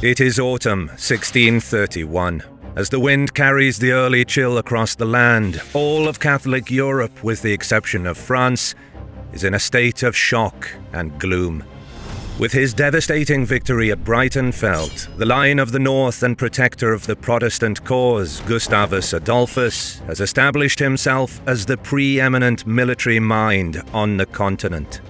It is autumn 1631. As the wind carries the early chill across the land, all of Catholic Europe, with the exception of France, is in a state of shock and gloom. With his devastating victory at Breitenfeld, the Lion of the North and protector of the Protestant cause, Gustavus Adolphus, has established himself as the preeminent military mind on the continent.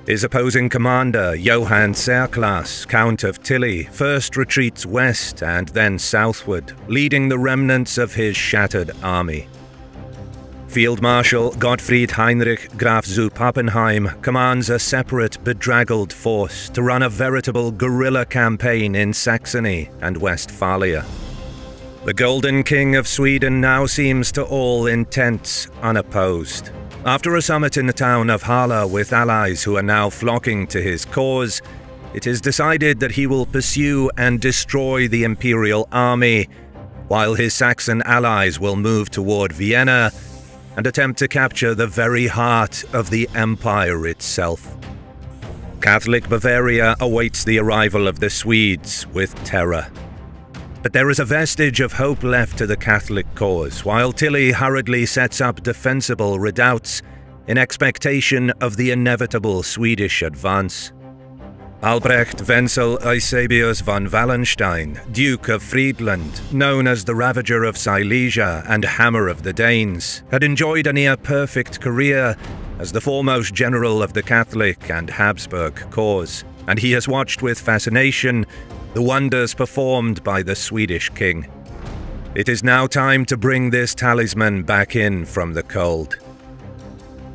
His opposing commander, Johann Serclas, Count of Tilly, first retreats west and then southward, leading the remnants of his shattered army. Field Marshal Gottfried Heinrich Graf zu Pappenheim commands a separate, bedraggled force to run a veritable guerrilla campaign in Saxony and Westphalia. The Golden King of Sweden now seems to all intents unopposed. After a summit in the town of Hala with allies who are now flocking to his cause, it is decided that he will pursue and destroy the imperial army, while his Saxon allies will move toward Vienna and attempt to capture the very heart of the empire itself. Catholic Bavaria awaits the arrival of the Swedes with terror. But there is a vestige of hope left to the Catholic cause, while Tilly hurriedly sets up defensible redoubts in expectation of the inevitable Swedish advance. Albrecht Wenzel Eusebius von Wallenstein, Duke of Friedland, known as the Ravager of Silesia and Hammer of the Danes, had enjoyed a near-perfect career as the foremost general of the Catholic and Habsburg cause, and he has watched with fascination the wonders performed by the Swedish king. It is now time to bring this talisman back in from the cold.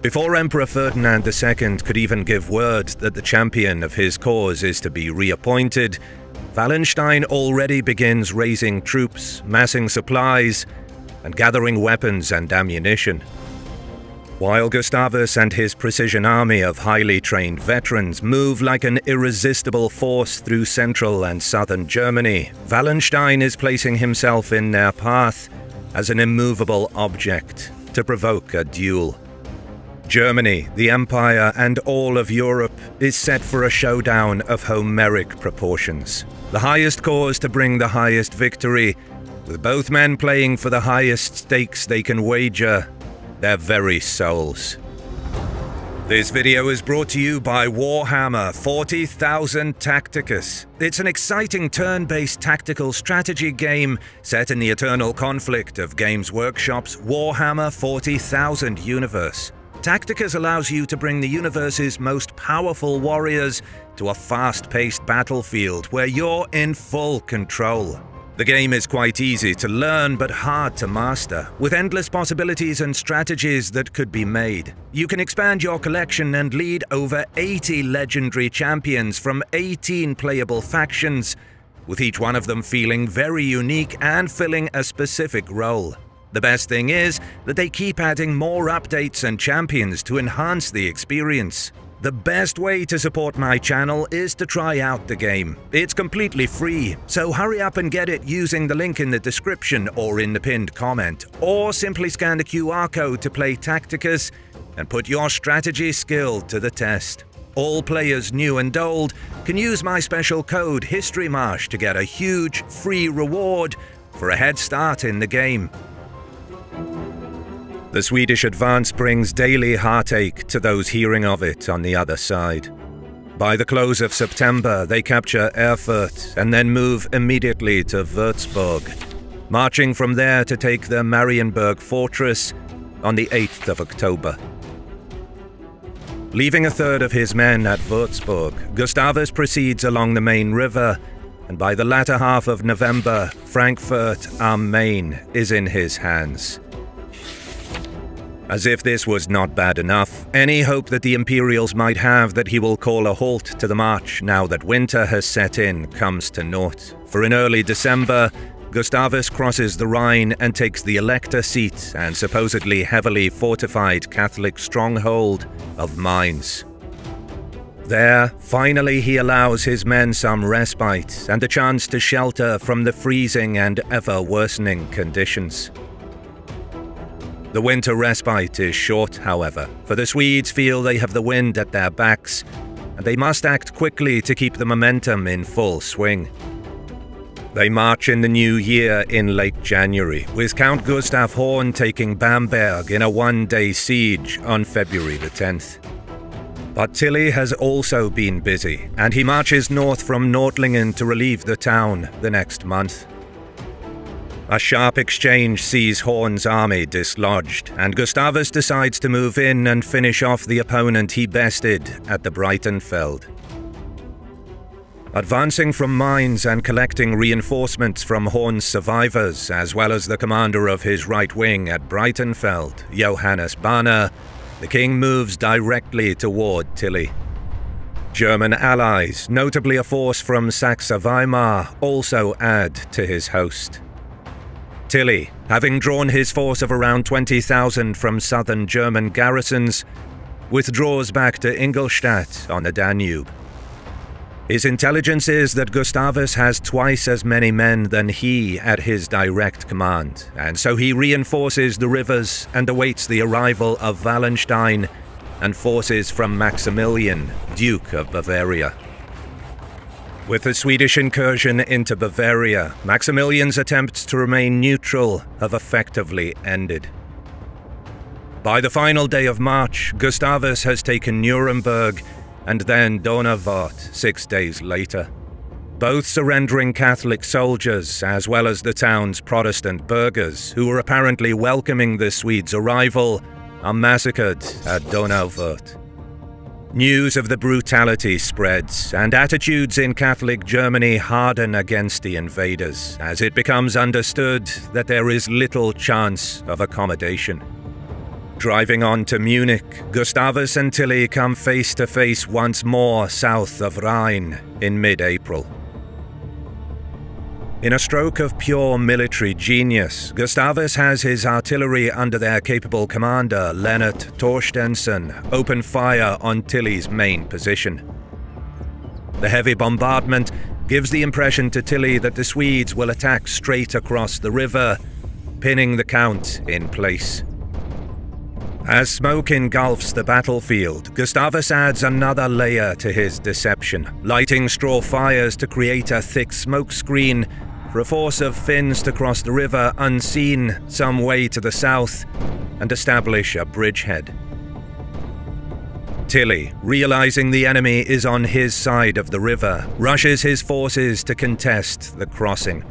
Before Emperor Ferdinand II could even give word that the champion of his cause is to be reappointed, Wallenstein already begins raising troops, massing supplies, and gathering weapons and ammunition. While Gustavus and his precision army of highly trained veterans move like an irresistible force through central and southern Germany, Wallenstein is placing himself in their path as an immovable object to provoke a duel. Germany, the Empire, and all of Europe is set for a showdown of Homeric proportions. The highest cause to bring the highest victory, with both men playing for the highest stakes they can wager, their very souls. This video is brought to you by Warhammer 40,000 Tacticus. It's an exciting turn-based tactical strategy game set in the eternal conflict of Games Workshop's Warhammer 40,000 universe. Tacticus allows you to bring the universe's most powerful warriors to a fast-paced battlefield where you're in full control. The game is quite easy to learn but hard to master, with endless possibilities and strategies that could be made. You can expand your collection and lead over 80 legendary champions from 18 playable factions, with each one of them feeling very unique and filling a specific role. The best thing is that they keep adding more updates and champions to enhance the experience. The best way to support my channel is to try out the game. It's completely free, so hurry up and get it using the link in the description or in the pinned comment, or simply scan the QR code to play Tacticus and put your strategy skill to the test. All players, new and old, can use my special code HistoryMarsh to get a huge free reward for a head start in the game. The Swedish advance brings daily heartache to those hearing of it on the other side. By the close of September, they capture Erfurt and then move immediately to Würzburg, marching from there to take the Marienburg fortress on the 8th of October. Leaving a third of his men at Würzburg, Gustavus proceeds along the main river, and by the latter half of November, Frankfurt am Main is in his hands. As if this was not bad enough, any hope that the Imperials might have that he will call a halt to the march now that winter has set in comes to naught. For in early December, Gustavus crosses the Rhine and takes the Elector seat and supposedly heavily fortified Catholic stronghold of Mainz. There, finally he allows his men some respite and a chance to shelter from the freezing and ever-worsening conditions. The winter respite is short, however, for the Swedes feel they have the wind at their backs, and they must act quickly to keep the momentum in full swing. They march in the new year in late January, with Count Gustav Horn taking Bamberg in a one-day siege on February the 10th. But Tilly has also been busy, and he marches north from Nordlingen to relieve the town the next month. A sharp exchange sees Horn's army dislodged, and Gustavus decides to move in and finish off the opponent he bested at the Breitenfeld. Advancing from mines and collecting reinforcements from Horn's survivors, as well as the commander of his right wing at Breitenfeld, Johannes Banner, the king moves directly toward Tilly. German allies, notably a force from Saxe-Weimar, also add to his host. Tilly, having drawn his force of around 20,000 from southern German garrisons, withdraws back to Ingolstadt on the Danube. His intelligence is that Gustavus has twice as many men than he at his direct command, and so he reinforces the rivers and awaits the arrival of Wallenstein and forces from Maximilian, Duke of Bavaria. With the Swedish incursion into Bavaria, Maximilian's attempts to remain neutral have effectively ended. By the final day of March, Gustavus has taken Nuremberg and then Donauwörth 6 days later, both surrendering Catholic soldiers as well as the town's Protestant burghers, who were apparently welcoming the Swedes' arrival, are massacred at Donauwörth. News of the brutality spreads, and attitudes in Catholic Germany harden against the invaders, as it becomes understood that there is little chance of accommodation. Driving on to Munich, Gustavus and Tilly come face to face once more south of Rhine in mid-April. In a stroke of pure military genius, Gustavus has his artillery under their capable commander, Lennart Torstensson, open fire on Tilly's main position. The heavy bombardment gives the impression to Tilly that the Swedes will attack straight across the river, pinning the Count in place. As smoke engulfs the battlefield, Gustavus adds another layer to his deception, lighting straw fires to create a thick smoke screen for a force of Finns to cross the river unseen some way to the south and establish a bridgehead. Tilly, realizing the enemy is on his side of the river, rushes his forces to contest the crossing.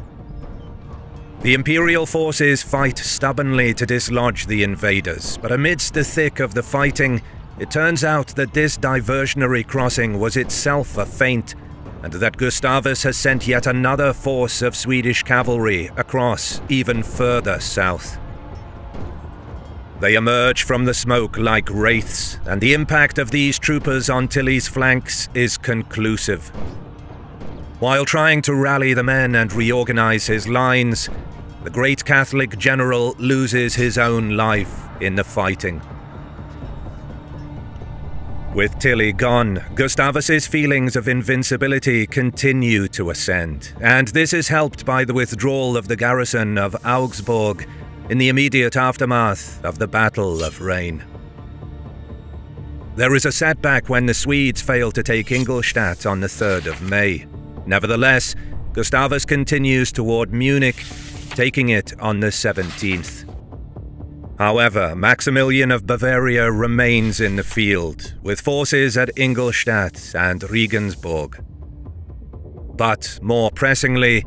The Imperial forces fight stubbornly to dislodge the invaders, but amidst the thick of the fighting, it turns out that this diversionary crossing was itself a feint, and that Gustavus has sent yet another force of Swedish cavalry across even further south. They emerge from the smoke like wraiths, and the impact of these troopers on Tilly's flanks is conclusive. While trying to rally the men and reorganize his lines, the great Catholic general loses his own life in the fighting. With Tilly gone, Gustavus's feelings of invincibility continue to ascend, and this is helped by the withdrawal of the garrison of Augsburg in the immediate aftermath of the Battle of Rain. There is a setback when the Swedes fail to take Ingolstadt on the 3rd of May. Nevertheless, Gustavus continues toward Munich, taking it on the 17th. However, Maximilian of Bavaria remains in the field, with forces at Ingolstadt and Regensburg. But, more pressingly,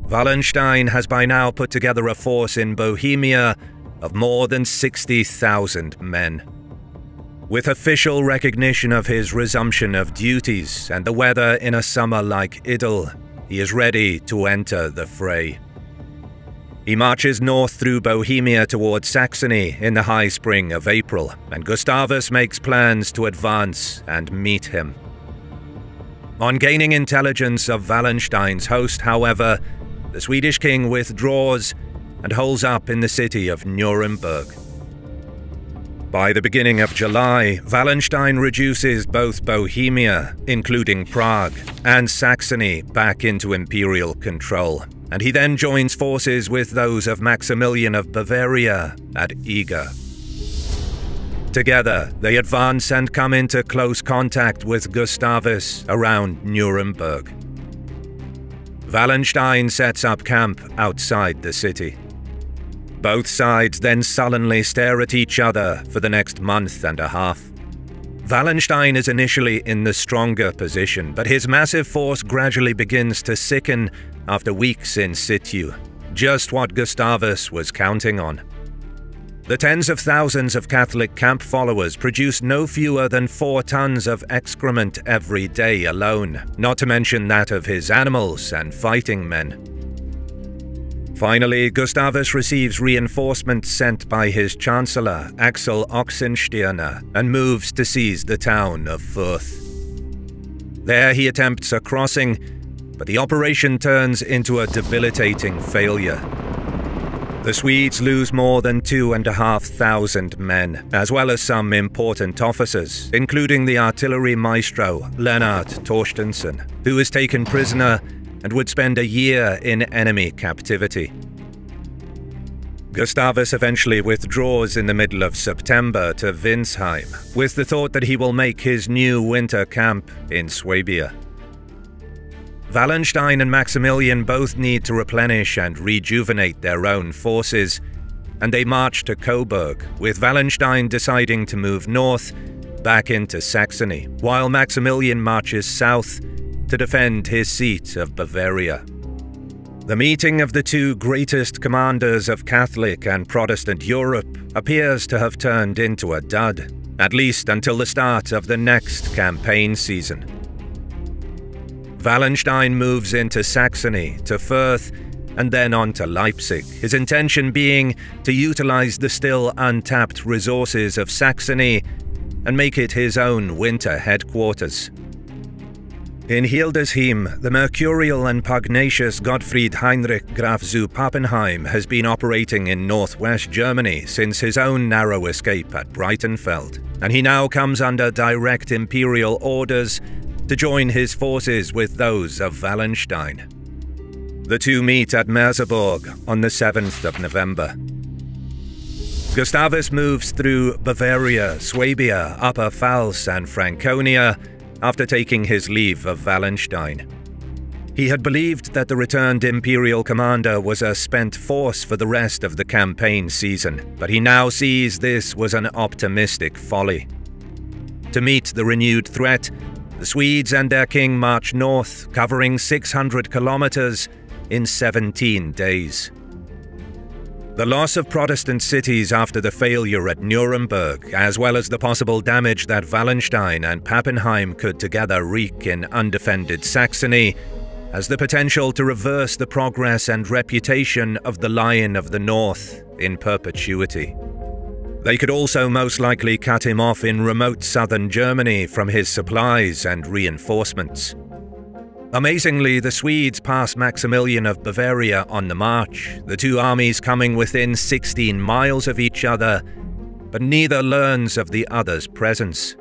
Wallenstein has by now put together a force in Bohemia of more than 60,000 men. With official recognition of his resumption of duties and the weather in a summer like Idle, he is ready to enter the fray. He marches north through Bohemia towards Saxony in the high spring of April, and Gustavus makes plans to advance and meet him. On gaining intelligence of Wallenstein's host, however, the Swedish king withdraws and holds up in the city of Nuremberg. By the beginning of July, Wallenstein reduces both Bohemia, including Prague, and Saxony back into imperial control, and he then joins forces with those of Maximilian of Bavaria at Eger. Together, they advance and come into close contact with Gustavus around Nuremberg. Wallenstein sets up camp outside the city. Both sides then sullenly stare at each other for the next month and a half. Wallenstein is initially in the stronger position, but his massive force gradually begins to sicken after weeks in situ, just what Gustavus was counting on. The tens of thousands of Catholic camp followers produce no fewer than 4 tons of excrement every day alone, not to mention that of his animals and fighting men. Finally, Gustavus receives reinforcements sent by his chancellor, Axel Oxenstierna, and moves to seize the town of Fürth. There he attempts a crossing, but the operation turns into a debilitating failure. The Swedes lose more than 2,500 men, as well as some important officers, including the artillery maestro Lennart Torstensson, who is taken prisoner and would spend a year in enemy captivity. Gustavus eventually withdraws in the middle of September to Windsheim, with the thought that he will make his new winter camp in Swabia. Wallenstein and Maximilian both need to replenish and rejuvenate their own forces, and they march to Coburg, with Wallenstein deciding to move north, back into Saxony, while Maximilian marches south to defend his seat of Bavaria. The meeting of the two greatest commanders of Catholic and Protestant Europe appears to have turned into a dud, at least until the start of the next campaign season. Wallenstein moves into Saxony, to Fürth, and then on to Leipzig, his intention being to utilize the still untapped resources of Saxony and make it his own winter headquarters. In Hildesheim, the mercurial and pugnacious Gottfried Heinrich Graf zu Pappenheim has been operating in northwest Germany since his own narrow escape at Breitenfeld, and he now comes under direct imperial orders to join his forces with those of Wallenstein. The two meet at Merseburg on the 7th of November. Gustavus moves through Bavaria, Swabia, Upper Pfalz, and Franconia after taking his leave of Wallenstein. He had believed that the returned imperial commander was a spent force for the rest of the campaign season, but he now sees this was an optimistic folly. To meet the renewed threat, the Swedes and their king march north, covering 600 kilometers in 17 days. The loss of Protestant cities after the failure at Nuremberg, as well as the possible damage that Wallenstein and Pappenheim could together wreak in undefended Saxony, has the potential to reverse the progress and reputation of the Lion of the North in perpetuity. They could also most likely cut him off in remote southern Germany from his supplies and reinforcements. Amazingly, the Swedes pass Maximilian of Bavaria on the march, the two armies coming within 16 miles of each other, but neither learns of the other's presence.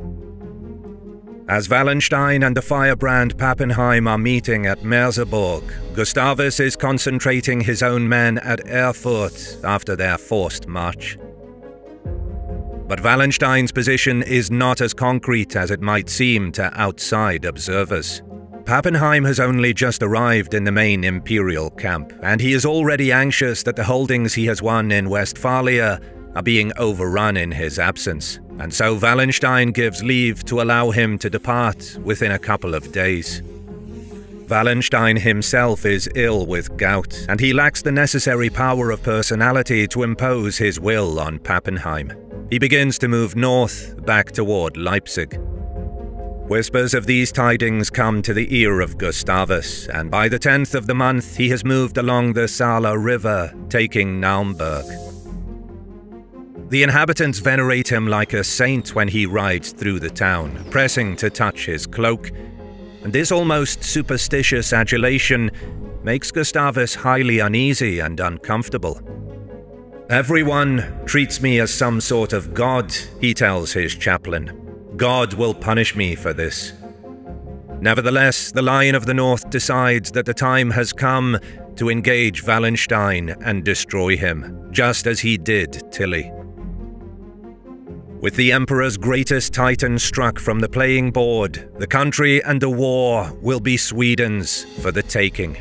As Wallenstein and the firebrand Pappenheim are meeting at Merseburg, Gustavus is concentrating his own men at Erfurt after their forced march. But Wallenstein's position is not as concrete as it might seem to outside observers. Pappenheim has only just arrived in the main imperial camp, and he is already anxious that the holdings he has won in Westphalia are being overrun in his absence, and so Wallenstein gives leave to allow him to depart within a couple of days. Wallenstein himself is ill with gout, and he lacks the necessary power of personality to impose his will on Pappenheim. He begins to move north, back toward Leipzig. Whispers of these tidings come to the ear of Gustavus, and by the 10th of the month he has moved along the Saale River, taking Naumburg. The inhabitants venerate him like a saint when he rides through the town, pressing to touch his cloak, and this almost superstitious adulation makes Gustavus highly uneasy and uncomfortable. "Everyone treats me as some sort of god," he tells his chaplain. "God will punish me for this." Nevertheless, the Lion of the North decides that the time has come to engage Wallenstein and destroy him, just as he did Tilly. With the Emperor's greatest titan struck from the playing board, the country and the war will be Sweden's for the taking.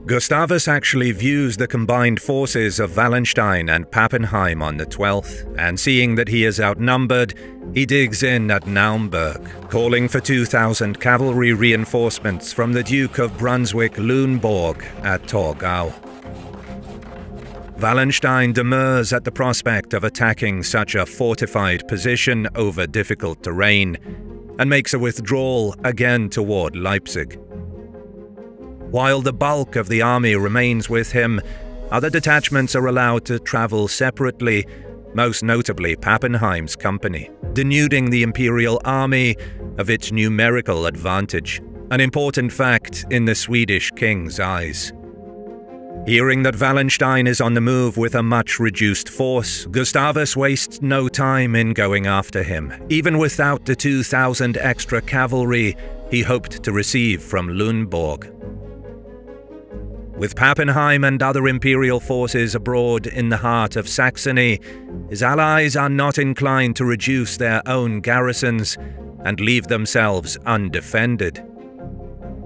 Gustavus actually views the combined forces of Wallenstein and Pappenheim on the 12th, and seeing that he is outnumbered, he digs in at Naumburg, calling for 2,000 cavalry reinforcements from the Duke of Brunswick-Luneburg at Torgau. Wallenstein demurs at the prospect of attacking such a fortified position over difficult terrain, and makes a withdrawal again toward Leipzig. While the bulk of the army remains with him, other detachments are allowed to travel separately, most notably Pappenheim's company, denuding the Imperial Army of its numerical advantage, an important fact in the Swedish king's eyes. Hearing that Wallenstein is on the move with a much reduced force, Gustavus wastes no time in going after him, even without the 2,000 extra cavalry he hoped to receive from Luneburg. With Pappenheim and other imperial forces abroad in the heart of Saxony, his allies are not inclined to reduce their own garrisons and leave themselves undefended.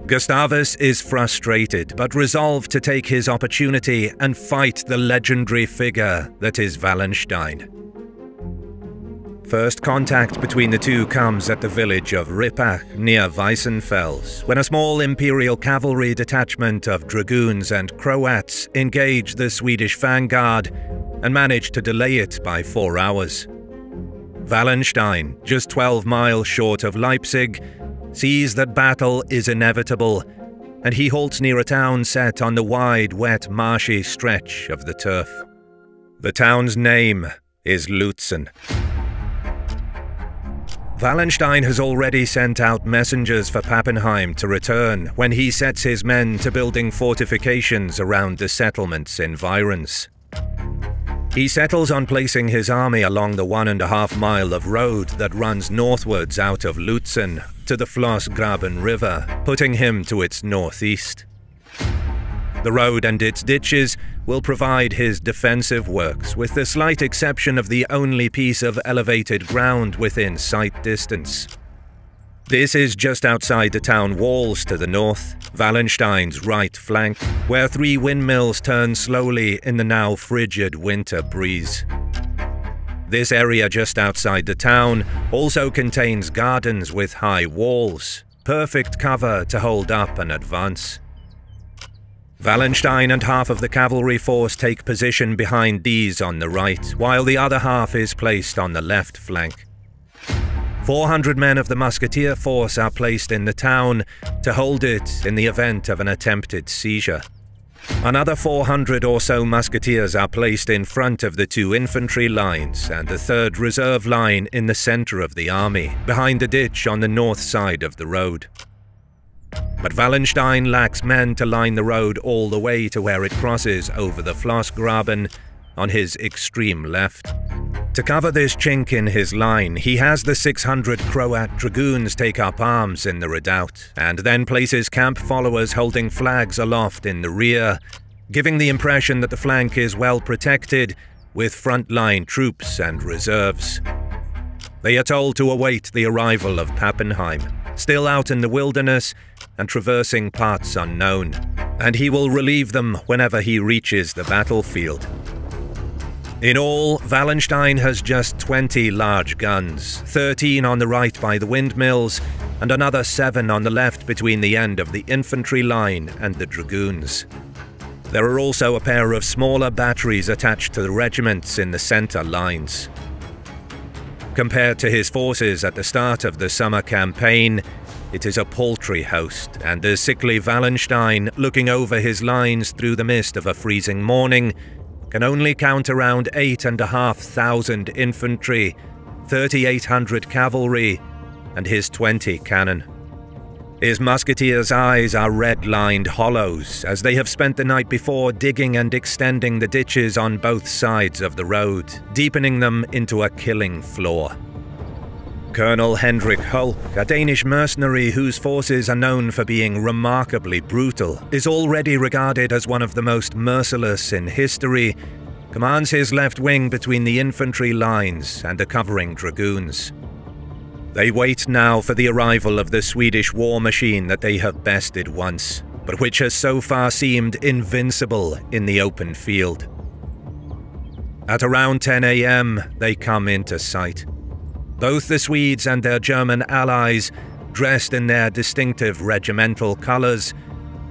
Gustavus is frustrated, but resolved to take his opportunity and fight the legendary figure that is Wallenstein. First contact between the two comes at the village of Rippach near Weissenfels, when a small imperial cavalry detachment of dragoons and Croats engage the Swedish vanguard and manage to delay it by 4 hours. Wallenstein, just 12 miles short of Leipzig, sees that battle is inevitable, and he halts near a town set on the wide, wet, marshy stretch of the turf. The town's name is Lutzen. Wallenstein has already sent out messengers for Pappenheim to return when he sets his men to building fortifications around the settlement's environs. He settles on placing his army along the 1.5 mile of road that runs northwards out of Lutzen to the Flossgraben River, putting him to its northeast. The road and its ditches will provide his defensive works, with the slight exception of the only piece of elevated ground within sight distance. This is just outside the town walls to the north, Wallenstein's right flank, where 3 windmills turn slowly in the now frigid winter breeze. This area just outside the town also contains gardens with high walls, perfect cover to hold up an advance. Wallenstein and half of the cavalry force take position behind these on the right, while the other half is placed on the left flank. 400 men of the musketeer force are placed in the town to hold it in the event of an attempted seizure. Another 400 or so musketeers are placed in front of the 2 infantry lines and the 3rd reserve line in the center of the army, behind the ditch on the north side of the road. But Wallenstein lacks men to line the road all the way to where it crosses over the Flossgraben on his extreme left. To cover this chink in his line, he has the 600 Croat dragoons take up arms in the redoubt, and then places camp followers holding flags aloft in the rear, giving the impression that the flank is well protected with frontline troops and reserves. They are told to await the arrival of Pappenheim, still out in the wilderness and traversing parts unknown, and he will relieve them whenever he reaches the battlefield. In all, Wallenstein has just 20 large guns, 13 on the right by the windmills, and another 7 on the left between the end of the infantry line and the dragoons. There are also a pair of smaller batteries attached to the regiments in the center lines. Compared to his forces at the start of the summer campaign, it is a paltry host, and the sickly Wallenstein, looking over his lines through the mist of a freezing morning, can only count around 8,500 infantry, 3,800 cavalry, and his 20 cannon. His musketeers' eyes are red-lined hollows, as they have spent the night before digging and extending the ditches on both sides of the road, deepening them into a killing floor. Colonel Hendrik Hulk, a Danish mercenary whose forces are known for being remarkably brutal, is already regarded as one of the most merciless in history, commands his left wing between the infantry lines and the covering dragoons. They wait now for the arrival of the Swedish war machine that they have bested once, but which has so far seemed invincible in the open field. At around 10 a.m., they come into sight. Both the Swedes and their German allies, dressed in their distinctive regimental colours,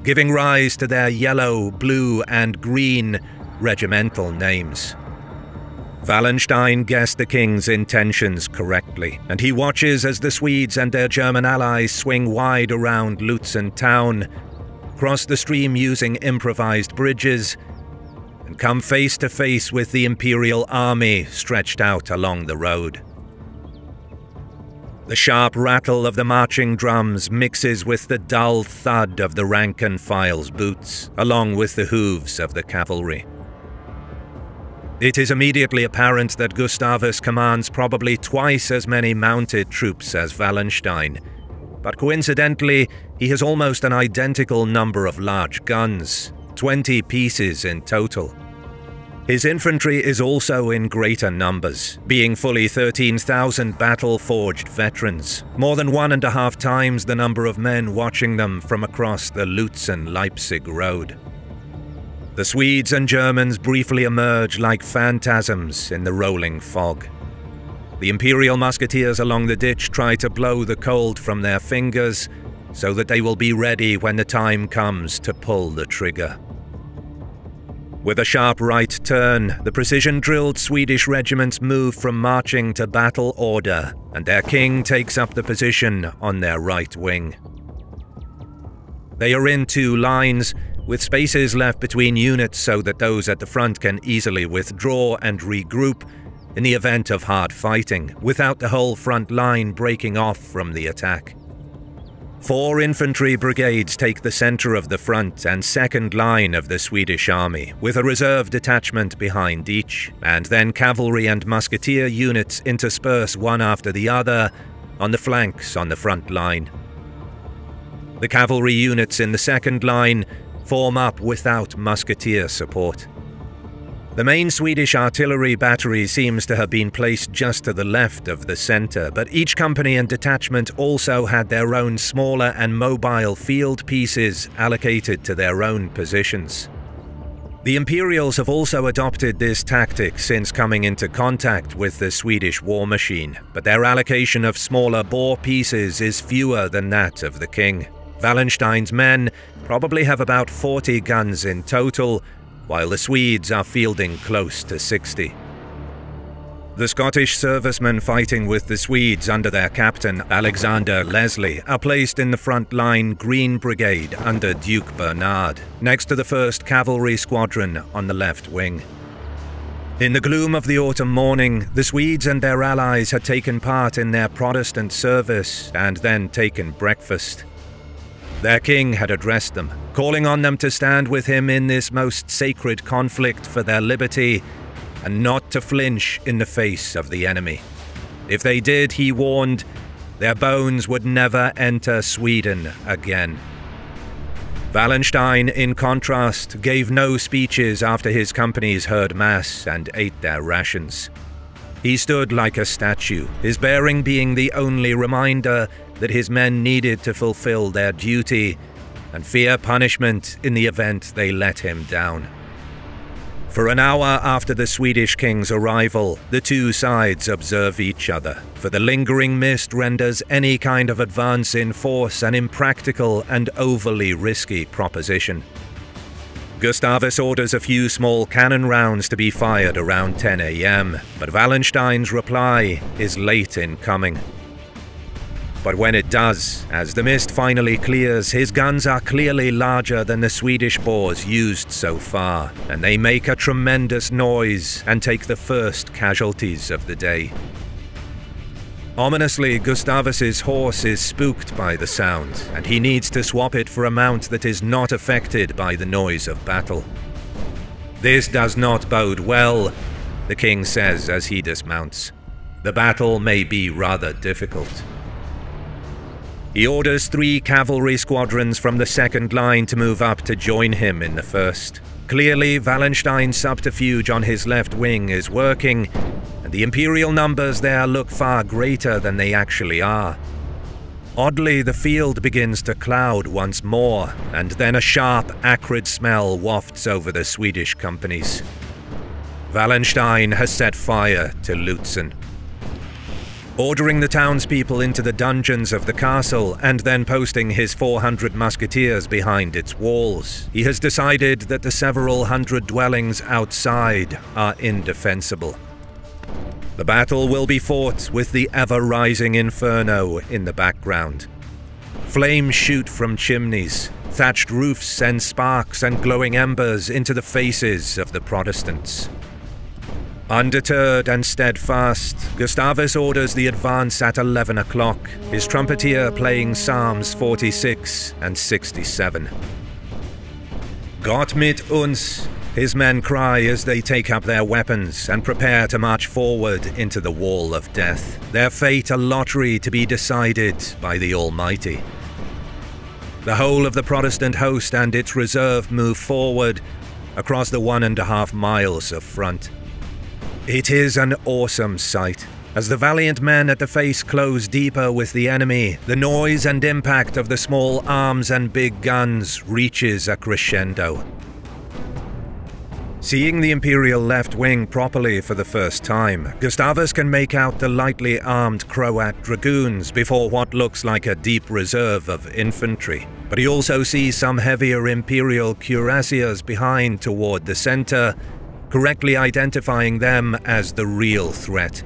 giving rise to their yellow, blue, and green regimental names. Wallenstein guessed the king's intentions correctly, and he watches as the Swedes and their German allies swing wide around Lutzen town, cross the stream using improvised bridges, and come face to face with the Imperial army stretched out along the road. The sharp rattle of the marching drums mixes with the dull thud of the rank and file's boots, along with the hooves of the cavalry. It is immediately apparent that Gustavus commands probably twice as many mounted troops as Wallenstein, but coincidentally, he has almost an identical number of large guns, 20 pieces in total. His infantry is also in greater numbers, being fully 13,000 battle-forged veterans, more than 1.5 times the number of men watching them from across the Lutzen-Leipzig road. The Swedes and Germans briefly emerge like phantasms in the rolling fog. The Imperial musketeers along the ditch try to blow the cold from their fingers so that they will be ready when the time comes to pull the trigger. With a sharp right turn, the precision-drilled Swedish regiments move from marching to battle order, and their king takes up the position on their right wing. They are in 2 lines, with spaces left between units so that those at the front can easily withdraw and regroup in the event of hard fighting, without the whole front line breaking off from the attack. 4 infantry brigades take the center of the front and second line of the Swedish army, with a reserve detachment behind each, and then cavalry and musketeer units intersperse one after the other on the flanks on the front line. The cavalry units in the second line form up without musketeer support. The main Swedish artillery battery seems to have been placed just to the left of the center, but each company and detachment also had their own smaller and mobile field pieces allocated to their own positions. The Imperials have also adopted this tactic since coming into contact with the Swedish war machine, but their allocation of smaller bore pieces is fewer than that of the king. Wallenstein's men probably have about 40 guns in total, while the Swedes are fielding close to 60. The Scottish servicemen fighting with the Swedes under their captain, Alexander Leslie, are placed in the front line Green Brigade under Duke Bernard, next to the 1st Cavalry Squadron on the left wing. In the gloom of the autumn morning, the Swedes and their allies had taken part in their Protestant service and then taken breakfast. Their king had addressed them, calling on them to stand with him in this most sacred conflict for their liberty and not to flinch in the face of the enemy. If they did, he warned, their bones would never enter Sweden again. Wallenstein, in contrast, gave no speeches after his companies heard mass and ate their rations. He stood like a statue, his bearing being the only reminder that his men needed to fulfill their duty and fear punishment in the event they let him down. For an hour after the Swedish king's arrival, the 2 sides observe each other, for the lingering mist renders any kind of advance in force an impractical and overly risky proposition. Gustavus orders a few small cannon rounds to be fired around 10 a.m., but Wallenstein's reply is late in coming. But when it does, as the mist finally clears, his guns are clearly larger than the Swedish bores used so far, and they make a tremendous noise and take the first casualties of the day. Ominously, Gustavus's horse is spooked by the sound, and he needs to swap it for a mount that is not affected by the noise of battle. This does not bode well, the king says as he dismounts. The battle may be rather difficult. He orders 3 cavalry squadrons from the second line to move up to join him in the first. Clearly, Wallenstein's subterfuge on his left wing is working, and the Imperial numbers there look far greater than they actually are. Oddly, the field begins to cloud once more, and then a sharp, acrid smell wafts over the Swedish companies. Wallenstein has set fire to Lutzen. Ordering the townspeople into the dungeons of the castle and then posting his 400 musketeers behind its walls, he has decided that the several hundred dwellings outside are indefensible. The battle will be fought with the ever-rising inferno in the background. Flames shoot from chimneys, thatched roofs send sparks and glowing embers into the faces of the Protestants. Undeterred and steadfast, Gustavus orders the advance at 11 o'clock, his trumpeter playing Psalms 46 and 67. Gott mit uns, his men cry as they take up their weapons and prepare to march forward into the wall of death, their fate a lottery to be decided by the Almighty. The whole of the Protestant host and its reserve move forward across the 1.5 miles of front. It is an awesome sight. As the valiant men at the face close deeper with the enemy, the noise and impact of the small arms and big guns reaches a crescendo. Seeing the Imperial left wing properly for the first time, Gustavus can make out the lightly armed Croat dragoons before what looks like a deep reserve of infantry. But he also sees some heavier Imperial cuirassiers behind toward the center, correctly identifying them as the real threat.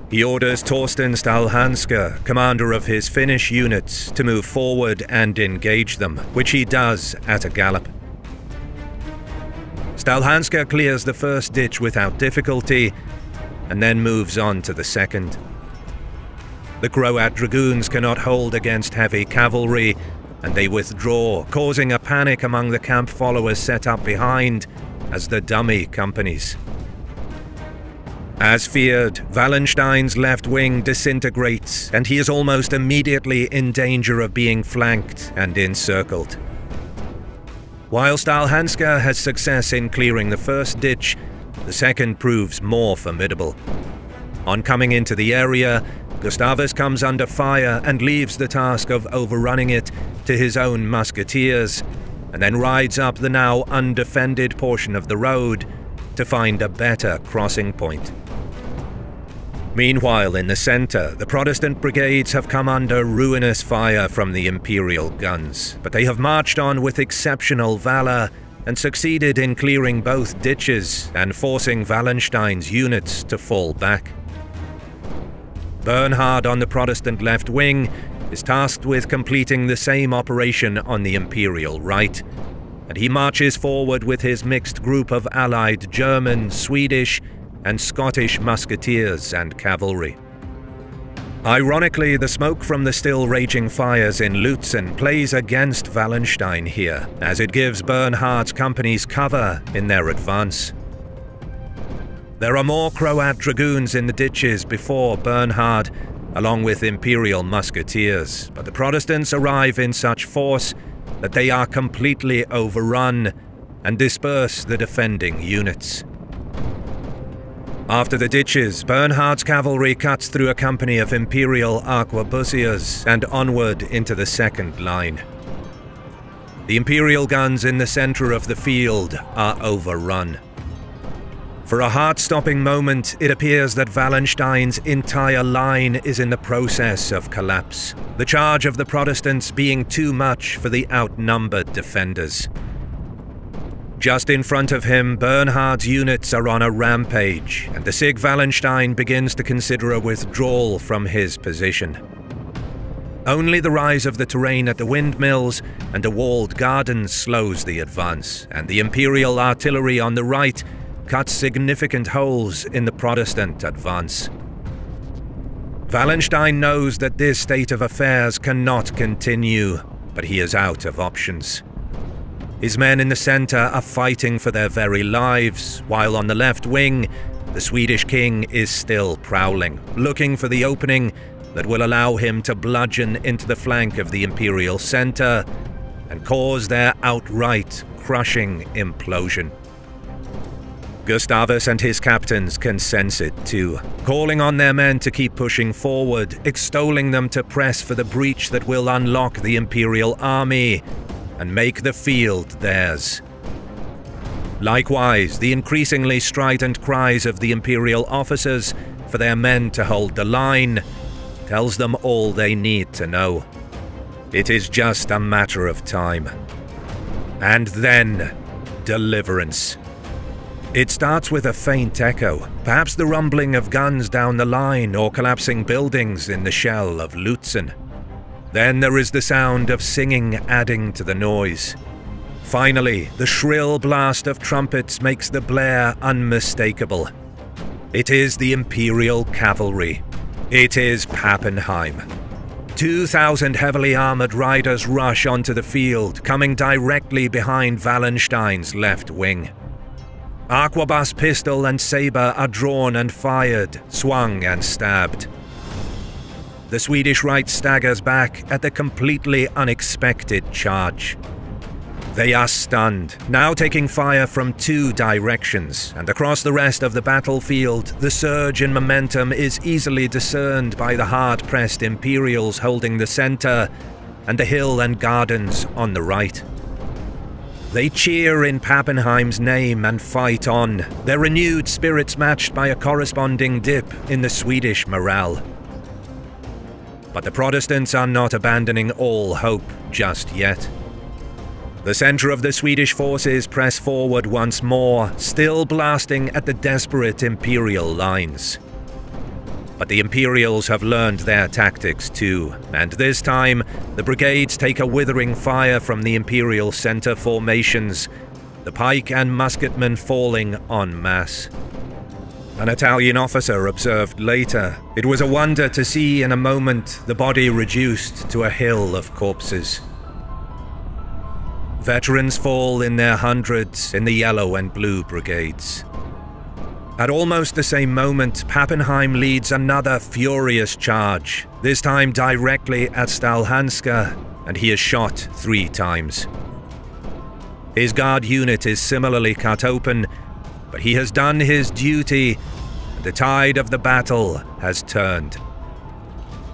He orders Torsten Stalhanske, commander of his Finnish units, to move forward and engage them, which he does at a gallop. Stalhanske clears the first ditch without difficulty, and then moves on to the second. The Croat dragoons cannot hold against heavy cavalry, and they withdraw, causing a panic among the camp followers set up behind as the dummy companies. As feared, Wallenstein's left wing disintegrates, and he is almost immediately in danger of being flanked and encircled. While Stalhanske has success in clearing the first ditch, the second proves more formidable. On coming into the area, Gustavus comes under fire and leaves the task of overrunning it to his own musketeers, and then rides up the now undefended portion of the road to find a better crossing point. Meanwhile, in the center, the Protestant brigades have come under ruinous fire from the Imperial guns, but they have marched on with exceptional valor and succeeded in clearing both ditches and forcing Wallenstein's units to fall back. Bernhard on the Protestant left wing is tasked with completing the same operation on the Imperial right, and he marches forward with his mixed group of allied German, Swedish, and Scottish musketeers and cavalry. Ironically, the smoke from the still raging fires in Lutzen plays against Wallenstein here, as it gives Bernhard's companies cover in their advance. There are more Croat dragoons in the ditches before Bernhard, along with Imperial musketeers, but the Protestants arrive in such force that they are completely overrun and disperse the defending units. After the ditches, Bernhard's cavalry cuts through a company of Imperial arquebusiers and onward into the second line. The Imperial guns in the center of the field are overrun. For a heart-stopping moment, it appears that Wallenstein's entire line is in the process of collapse, the charge of the Protestants being too much for the outnumbered defenders. Just in front of him, Bernhard's units are on a rampage, and the Sig Wallenstein begins to consider a withdrawal from his position. Only the rise of the terrain at the windmills and the walled gardens slows the advance, and the Imperial artillery on the right cuts significant holes in the Protestant advance. Wallenstein knows that this state of affairs cannot continue, but he is out of options. His men in the center are fighting for their very lives, while on the left wing, the Swedish king is still prowling, looking for the opening that will allow him to bludgeon into the flank of the Imperial center and cause their outright crushing implosion. Gustavus and his captains can sense it too, calling on their men to keep pushing forward, extolling them to press for the breach that will unlock the Imperial army and make the field theirs. Likewise, the increasingly strident cries of the Imperial officers for their men to hold the line tells them all they need to know. It is just a matter of time. And then, deliverance. It starts with a faint echo, perhaps the rumbling of guns down the line or collapsing buildings in the shell of Lutzen. Then there is the sound of singing adding to the noise. Finally, the shrill blast of trumpets makes the blare unmistakable. It is the Imperial cavalry. It is Pappenheim. 2,000 heavily armored riders rush onto the field, coming directly behind Wallenstein's left wing. Arquebus pistol and saber are drawn and fired, swung and stabbed. The Swedish right staggers back at the completely unexpected charge. They are stunned, now taking fire from 2 directions, and across the rest of the battlefield, the surge in momentum is easily discerned by the hard-pressed Imperials holding the center and the hill and gardens on the right. They cheer in Pappenheim's name and fight on, their renewed spirits matched by a corresponding dip in the Swedish morale. But the Protestants are not abandoning all hope just yet. The center of the Swedish forces press forward once more, still blasting at the desperate Imperial lines. But the Imperials have learned their tactics too, and this time, the brigades take a withering fire from the Imperial center formations, the pike and musketmen falling en masse. An Italian officer observed later, it was a wonder to see in a moment the body reduced to a hill of corpses. Veterans fall in their hundreds in the yellow and blue brigades. At almost the same moment, Pappenheim leads another furious charge, this time directly at Stalhanska, and he is shot 3 times. His guard unit is similarly cut open, but he has done his duty, and the tide of the battle has turned.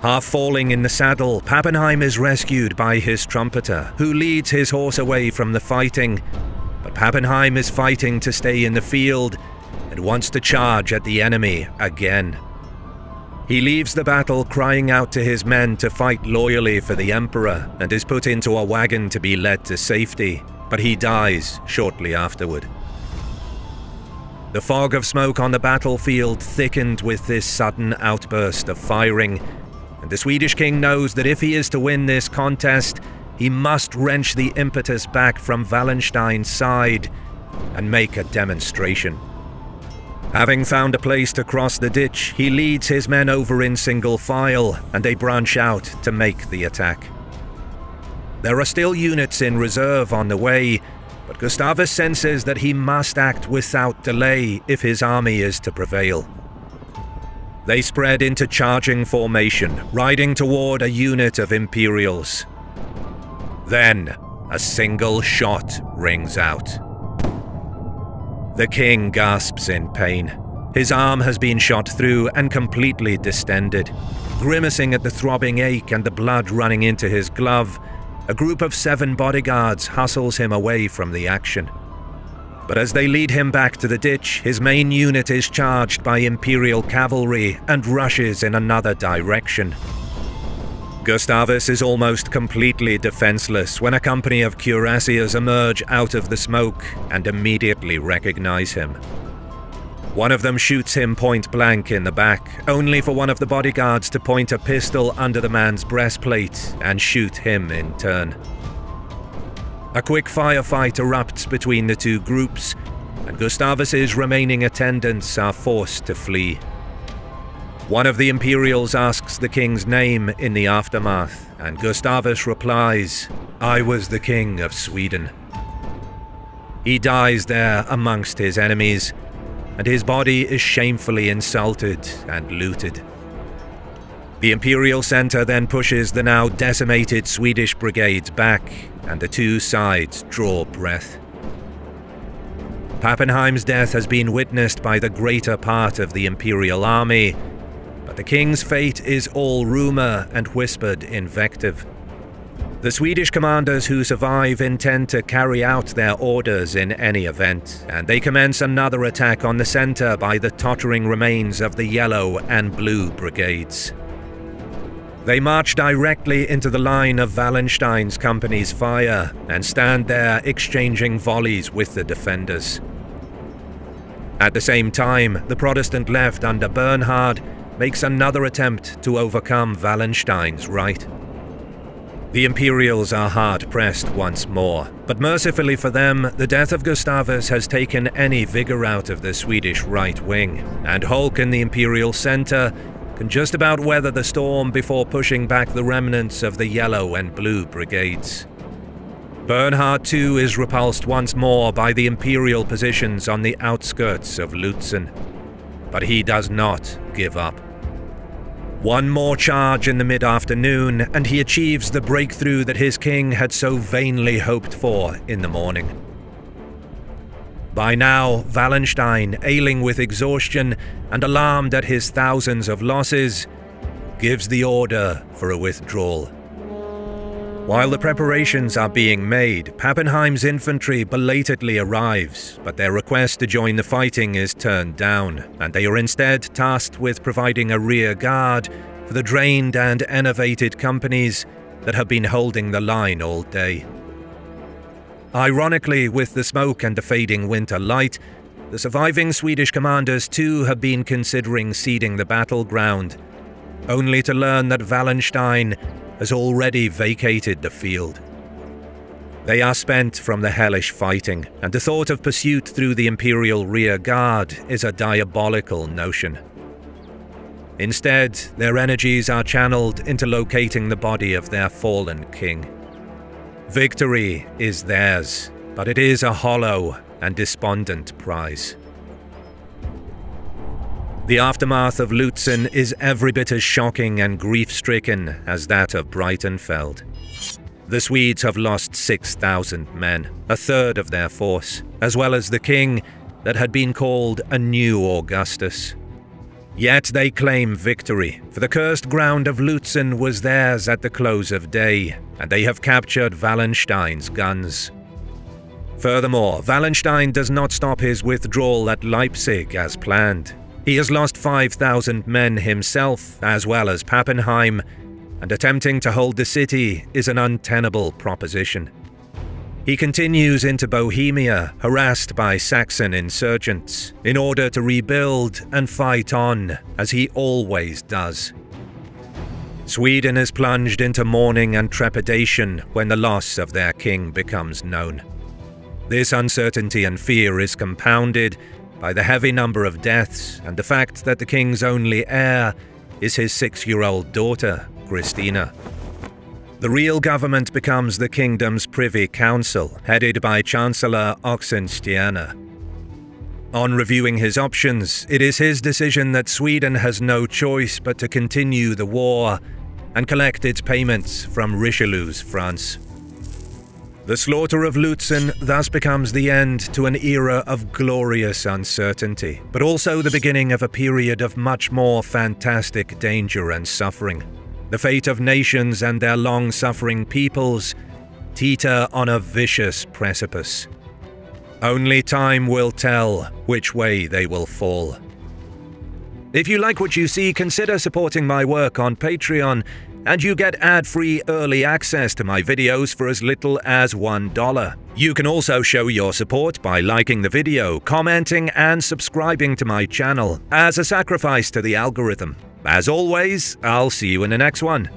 Half falling in the saddle, Pappenheim is rescued by his trumpeter, who leads his horse away from the fighting, but Pappenheim is fighting to stay in the field and wants to charge at the enemy again. He leaves the battle crying out to his men to fight loyally for the Emperor and is put into a wagon to be led to safety, but he dies shortly afterward. The fog of smoke on the battlefield thickened with this sudden outburst of firing, and the Swedish king knows that if he is to win this contest, he must wrench the impetus back from Wallenstein's side and make a demonstration. Having found a place to cross the ditch, he leads his men over in single file, and they branch out to make the attack. There are still units in reserve on the way, but Gustavus senses that he must act without delay if his army is to prevail. They spread into charging formation, riding toward a unit of Imperials. Then, a single shot rings out. The king gasps in pain. His arm has been shot through and completely distended. Grimacing at the throbbing ache and the blood running into his glove, a group of 7 bodyguards hustles him away from the action. But as they lead him back to the ditch, his main unit is charged by Imperial cavalry and rushes in another direction. Gustavus is almost completely defenseless when a company of cuirassiers emerge out of the smoke and immediately recognize him. One of them shoots him point blank in the back, only for one of the bodyguards to point a pistol under the man's breastplate and shoot him in turn. A quick firefight erupts between the 2 groups, and Gustavus's remaining attendants are forced to flee. One of the Imperials asks the king's name in the aftermath, and Gustavus replies, "I was the king of Sweden." He dies there amongst his enemies, and his body is shamefully insulted and looted. The Imperial Center then pushes the now decimated Swedish brigades back, and the 2 sides draw breath. Pappenheim's death has been witnessed by the greater part of the imperial army, but the king's fate is all rumor and whispered invective. The Swedish commanders who survive intend to carry out their orders in any event, and they commence another attack on the center by the tottering remains of the Yellow and Blue brigades. They march directly into the line of Wallenstein's company's fire and stand there exchanging volleys with the defenders. At the same time, the Protestant left under Bernhard makes another attempt to overcome Wallenstein's right. The Imperials are hard-pressed once more, but mercifully for them, the death of Gustavus has taken any vigor out of the Swedish right wing, and Holk in the Imperial center can just about weather the storm before pushing back the remnants of the Yellow and Blue brigades. Bernhard too is repulsed once more by the Imperial positions on the outskirts of Lutzen, but he does not give up. One more charge in the mid-afternoon, and he achieves the breakthrough that his king had so vainly hoped for in the morning. By now, Wallenstein, ailing with exhaustion and alarmed at his thousands of losses, gives the order for a withdrawal. While the preparations are being made, Pappenheim's infantry belatedly arrives, but their request to join the fighting is turned down, and they are instead tasked with providing a rear guard for the drained and enervated companies that have been holding the line all day. Ironically, with the smoke and the fading winter light, the surviving Swedish commanders too have been considering ceding the battleground, only to learn that Wallenstein has already vacated the field. They are spent from the hellish fighting, and the thought of pursuit through the Imperial rear guard is a diabolical notion. Instead, their energies are channeled into locating the body of their fallen king. Victory is theirs, but it is a hollow and despondent prize. The aftermath of Lutzen is every bit as shocking and grief-stricken as that of Breitenfeld. The Swedes have lost 6,000 men, a third of their force, as well as the king that had been called a new Augustus. Yet they claim victory, for the cursed ground of Lutzen was theirs at the close of day, and they have captured Wallenstein's guns. Furthermore, Wallenstein does not stop his withdrawal at Leipzig as planned. He has lost 5,000 men himself, as well as Pappenheim, and attempting to hold the city is an untenable proposition. He continues into Bohemia, harassed by Saxon insurgents, in order to rebuild and fight on, as he always does. Sweden is plunged into mourning and trepidation when the loss of their king becomes known. This uncertainty and fear is compounded by the heavy number of deaths and the fact that the king's only heir is his 6-year-old daughter, Christina. The real government becomes the kingdom's Privy Council, headed by Chancellor Oxenstierna. On reviewing his options, it is his decision that Sweden has no choice but to continue the war and collect its payments from Richelieu's France. The slaughter of Lutzen thus becomes the end to an era of glorious uncertainty, but also the beginning of a period of much more fantastic danger and suffering. The fate of nations and their long-suffering peoples teeter on a vicious precipice. Only time will tell which way they will fall. If you like what you see, consider supporting my work on Patreon, and you get ad-free early access to my videos for as little as $1. You can also show your support by liking the video, commenting, and subscribing to my channel as a sacrifice to the algorithm. As always, I'll see you in the next one.